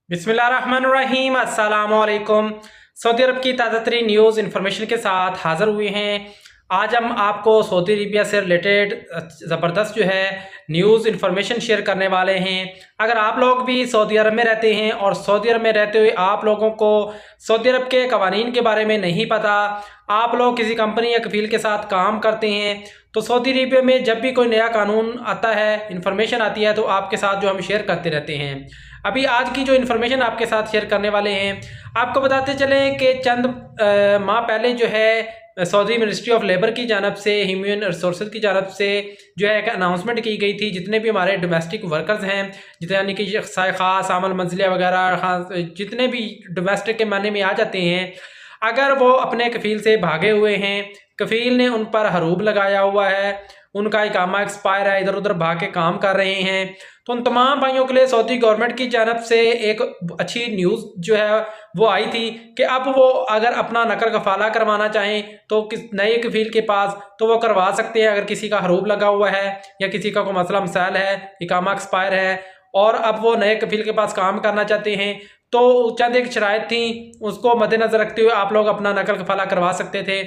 बिस्मिल्लाहिर्रहमानिर्रहीम अस्सलाम वालेकुम। सऊदी अरब की ताज़ा तरीन न्यूज़ इन्फॉर्मेशन के साथ हाज़िर हुए हैं। आज हम आपको सऊदी अरेबिया से रिलेटेड ज़बरदस्त जो है न्यूज़ इन्फॉर्मेशन शेयर करने वाले हैं। अगर आप लोग भी सऊदी अरब में रहते हैं और सऊदी अरब में रहते हुए आप लोगों को सऊदी अरब के कवानीन के बारे में नहीं पता, आप लोग किसी कंपनी या कफील के साथ काम करते हैं, तो सऊदी अरेबिया में जब भी कोई नया कानून आता है, इन्फॉर्मेशन आती है, तो आपके साथ जो हम शेयर करते रहते हैं। अभी आज की जो इन्फॉर्मेशन आपके साथ शेयर करने वाले हैं, आपको बताते चलें कि चंद माह पहले जो है सऊदी मिनिस्ट्री ऑफ लेबर की जानब से, ह्यूमन रिसोर्स की जानब से जो है एक अनाउंसमेंट की गई थी, जितने भी हमारे डोमेस्टिक वर्कर्स हैं, जितने यानी कि ख़ास आमल मंजिलिया वगैरह जितने भी डोमेस्टिक के माने में आ जाते हैं, अगर वो अपने कफील से भागे हुए हैं, कफील ने उन पर हरूब लगाया हुआ है, उनका इकामा एक्सपायर है, इधर उधर भाग के काम कर रहे हैं, तो उन तमाम भाइयों के लिए सऊदी गवर्नमेंट की जानब से एक अच्छी न्यूज़ जो है वो आई थी कि अब वो अगर अपना नकल कफाला करवाना चाहें तो किस नए कफील के पास तो वो करवा सकते हैं। अगर किसी का हरूब लगा हुआ है या किसी का कोई मसला मसाइल है, इकामा एक्सपायर है और अब वो नए कफील के पास काम करना चाहते हैं, तो चंद एक शराइत थी, उसको मद्देनज़र रखते हुए आप लोग अपना नकल कफाला करवा सकते थे।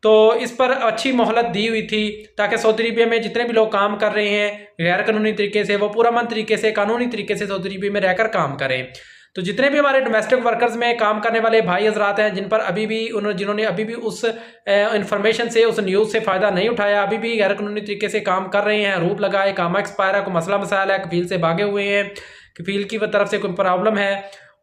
तो इस पर अच्छी मोहलत दी हुई थी ताकि सऊदी अरबिया में जितने भी लोग काम कर रहे हैं गैर कानूनी तरीके से, वो पुरअमन तरीके से, कानूनी तरीके से सऊदी अरबिया में रहकर काम करें। तो जितने भी हमारे डोमेस्टिक वर्कर्स में काम करने वाले भाई हजरात हैं, जिन्होंने अभी भी उस इंफॉर्मेशन से, उस न्यूज़ से फ़ायदा नहीं उठाया, अभी भी गैर कानूनी तरीके से काम कर रहे हैं, रूप लगाए, कामा एक्सपायर है, कोई मसला मसाइल है, कफील से भागे हुए हैं, कफील की तरफ से कोई प्रॉब्लम है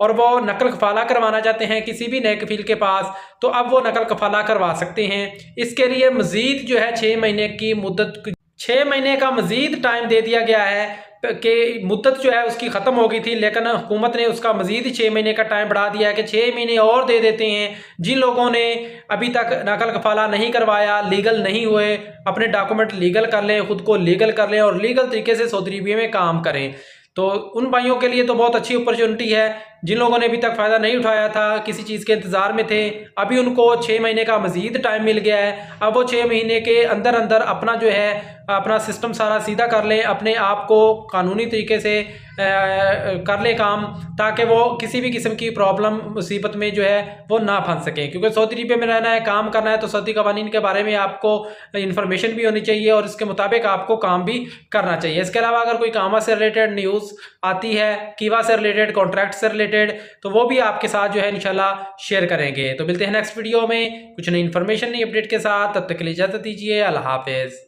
और वो नकल कफाला करवाना चाहते हैं किसी भी नए कफील के पास, तो अब वो नकल कफाला करवा सकते हैं। इसके लिए मज़ीद जो है 6 महीने की मुद्दत, 6 महीने का मज़ीद टाइम दे दिया गया है कि मुद्दत जो है उसकी ख़त्म हो गई थी, लेकिन हुकूमत ने उसका मज़ीद 6 महीने का टाइम बढ़ा दिया है कि 6 महीने और दे देते हैं। जिन लोगों ने अभी तक नकल कफाला नहीं करवाया, लीगल नहीं हुए, अपने डॉक्यूमेंट लीगल कर लें, ख़ुद को लीगल कर लें और लीगल तरीके से सऊदी अरबिया में काम करें। तो उन भाइयों के लिए तो बहुत अच्छी अपॉर्चुनिटी है। जिन लोगों ने अभी तक फ़ायदा नहीं उठाया था, किसी चीज़ के इंतज़ार में थे, अभी उनको 6 महीने का मज़ीद टाइम मिल गया है। अब वो 6 महीने के अंदर अंदर अपना जो है अपना सिस्टम सारा सीधा कर लें, अपने आप को कानूनी तरीके से कर ले काम, ताकि वो किसी भी किस्म की प्रॉब्लम मुसीबत में जो है वो ना फंस सकें। क्योंकि सऊदी अरबिया में रहना है, काम करना है, तो सऊदी कवानीन के बारे में आपको इन्फॉर्मेशन भी होनी चाहिए और इसके मुताबिक आपको काम भी करना चाहिए। इसके अलावा अगर कोई कामा से रिलेटेड न्यूज़ आती है, कीवा से रिलेटेड, कॉन्ट्रैक्ट से रिलेटेड, तो वो भी आपके साथ जो है इंशाल्लाह शेयर करेंगे। तो मिलते हैं नेक्स्ट वीडियो में कुछ नई इन्फॉर्मेशन, नई अपडेट के साथ। तब तक के लिए इजाज़त दीजिए। अल्लाह हाफिज़।